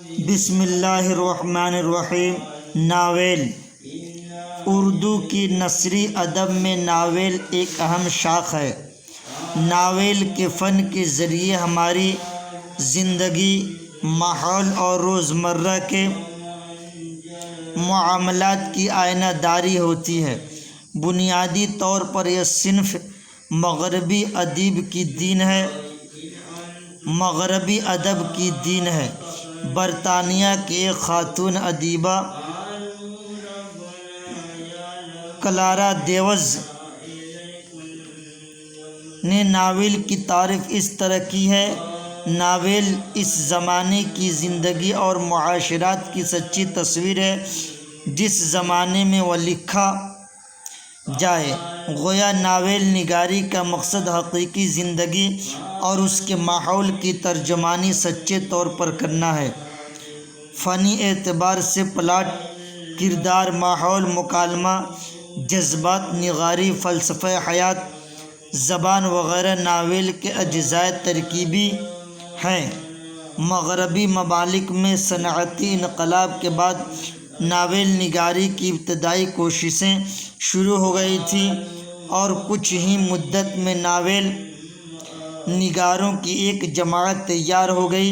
بسم اللہ الرحمن الرحیم۔ ناول اردو کی نثری ادب میں ناول ایک اہم شاخ ہے۔ ناول کے فن کے ذریعے ہماری زندگی، ماحول اور روزمرہ کے معاملات کی آئینہ داری ہوتی ہے۔ بنیادی طور پر یہ صنف مغربی ادب کی دین ہے۔ برطانیہ کی ایک خاتون ادیبہ کلارا دیوز نے ناول کی تعریف اس طرح کی ہے: ناول اس زمانے کی زندگی اور معاشرات کی سچی تصویر ہے جس زمانے میں وہ لکھا جائے۔ گویا ناول نگاری کا مقصد حقیقی زندگی اور اس کے ماحول کی ترجمانی سچے طور پر کرنا ہے۔ فنی اعتبار سے پلاٹ، کردار، ماحول، مکالمہ، جذبات، نگاری، فلسفہ حیات، زبان وغیرہ ناول کے اجزاء ترکیبی ہیں۔ مغربی ممالک میں صنعتی انقلاب کے بعد ناول نگاری کی ابتدائی کوششیں شروع ہو گئی تھیں اور کچھ ہی مدت میں ناول نگاروں کی ایک جماعت تیار ہو گئی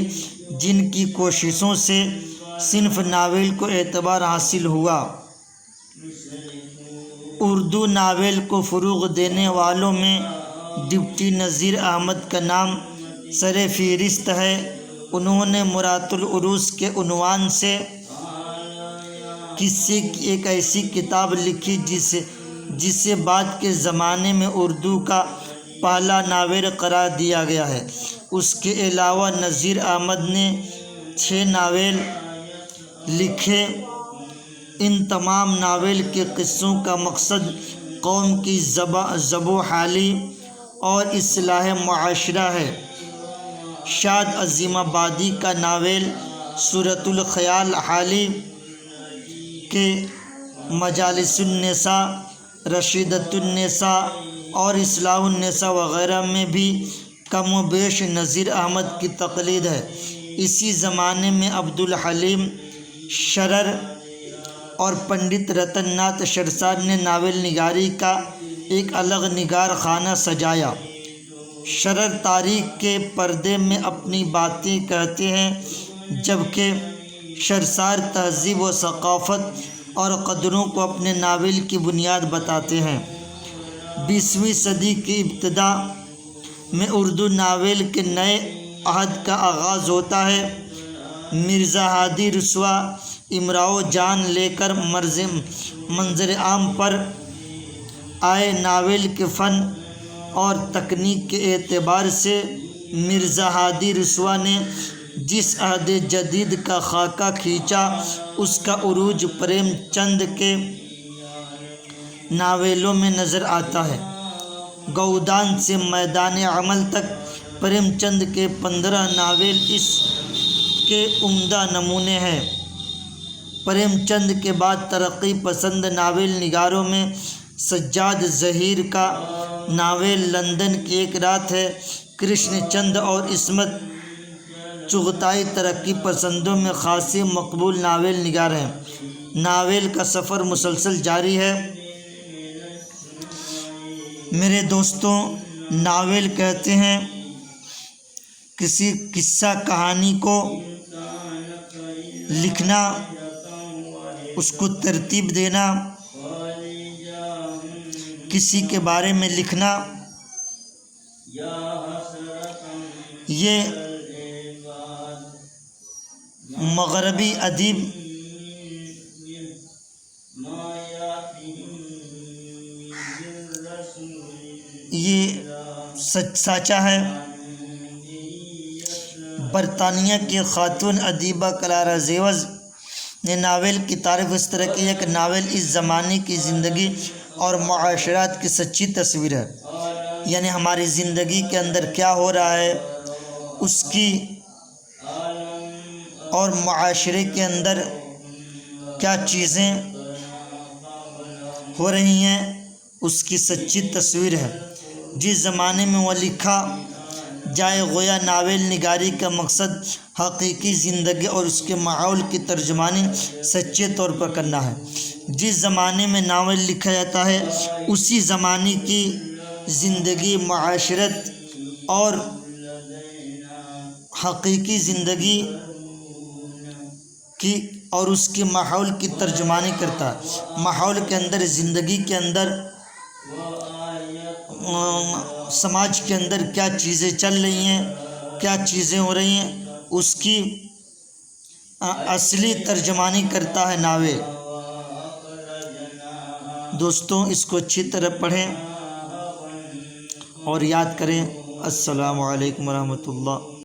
جن کی کوششوں سے صنف ناول کو اعتبار حاصل ہوا۔ اردو ناول کو فروغ دینے والوں میں ڈپٹی نذیر احمد کا نام سر فہرست ہے۔ انہوں نے مرات العروض کے عنوان سے قصے کی ایک ایسی کتاب لکھی جسے بعد کے زمانے میں اردو کا پہلا ناول قرار دیا گیا ہے۔ اس کے علاوہ نذیر احمد نے 6 ناول لکھے۔ ان تمام ناول کے قصوں کا مقصد قوم کی ذب و حالی اور اصلاح معاشرہ ہے۔ شاد عظیم آبادی کا ناول صورت الخیال حالی کے مجالس النساء، رشیدۃ النساء اور اصلاح النساء وغیرہ میں بھی کم و بیش نذیر احمد کی تقلید ہے۔ اسی زمانے میں عبدالحلیم شرر اور پنڈت رتن ناتھ شرسار نے ناول نگاری کا ایک الگ نگار خانہ سجایا۔ شرر تاریخ کے پردے میں اپنی باتیں کہتے ہیں جبکہ شرسار تہذیب و ثقافت اور قدروں کو اپنے ناول کی بنیاد بتاتے ہیں۔ 20ویں صدی کی ابتدا میں اردو ناول کے نئے عہد کا آغاز ہوتا ہے۔ مرزا ہادی رسوا امراؤ جان لے کر منظر عام پر آئے۔ ناول کے فن اور تکنیک کے اعتبار سے مرزا ہادی رسوا نے جس عہد جدید کا خاکہ کھینچا اس کا عروج پریم چند کے ناولوں میں نظر آتا ہے۔ گؤدان سے میدان عمل تک پریم چند کے 15 ناول اس کے عمدہ نمونے ہیں۔ پریم چند کے بعد ترقی پسند ناول نگاروں میں سجاد ظہیر کا ناول لندن کی ایک رات ہے۔ کرشن چند اور عصمت چغتائی ترقی پسندوں میں خاصی مقبول ناول نگار ہیں۔ ناول کا سفر مسلسل جاری ہے۔ میرے دوستوں، ناول کہتے ہیں کسی قصہ کہانی کو لکھنا، اس کو ترتیب دینا، کسی کے بارے میں لکھنا۔ یہ مغربی ادیب یہ سچا ہے۔ برطانیہ کی خاتون ادیبہ کلارا دیوز نے ناول کی تعریف اس طرح کی ہے کہ ناول اس زمانے کی زندگی اور معاشرات کی سچی تصویر ہے۔ یعنی ہماری زندگی کے اندر کیا ہو رہا ہے، اس کی اور معاشرے کے اندر کیا چیزیں ہو رہی ہیں، اس کی سچی تصویر ہے۔ جس زمانے میں وہ لکھا جائے گویا ناول نگاری کا مقصد حقیقی زندگی اور اس کے ماحول کی ترجمانی سچے طور پر کرنا ہے۔ جس زمانے میں ناول لکھا جاتا ہے اسی زمانے کی زندگی، معاشرت اور حقیقی زندگی کی اور اس کے ماحول کی ترجمانی کرتا ہے۔ ماحول کے اندر، زندگی کے اندر، سماج کے اندر کیا چیزیں چل رہی ہیں، کیا چیزیں ہو رہی ہیں، اس کی اصلی ترجمانی کرتا ہے ناول۔ دوستوں اس کو اچھی طرح پڑھیں اور یاد کریں۔ السلام علیکم ورحمۃ اللہ۔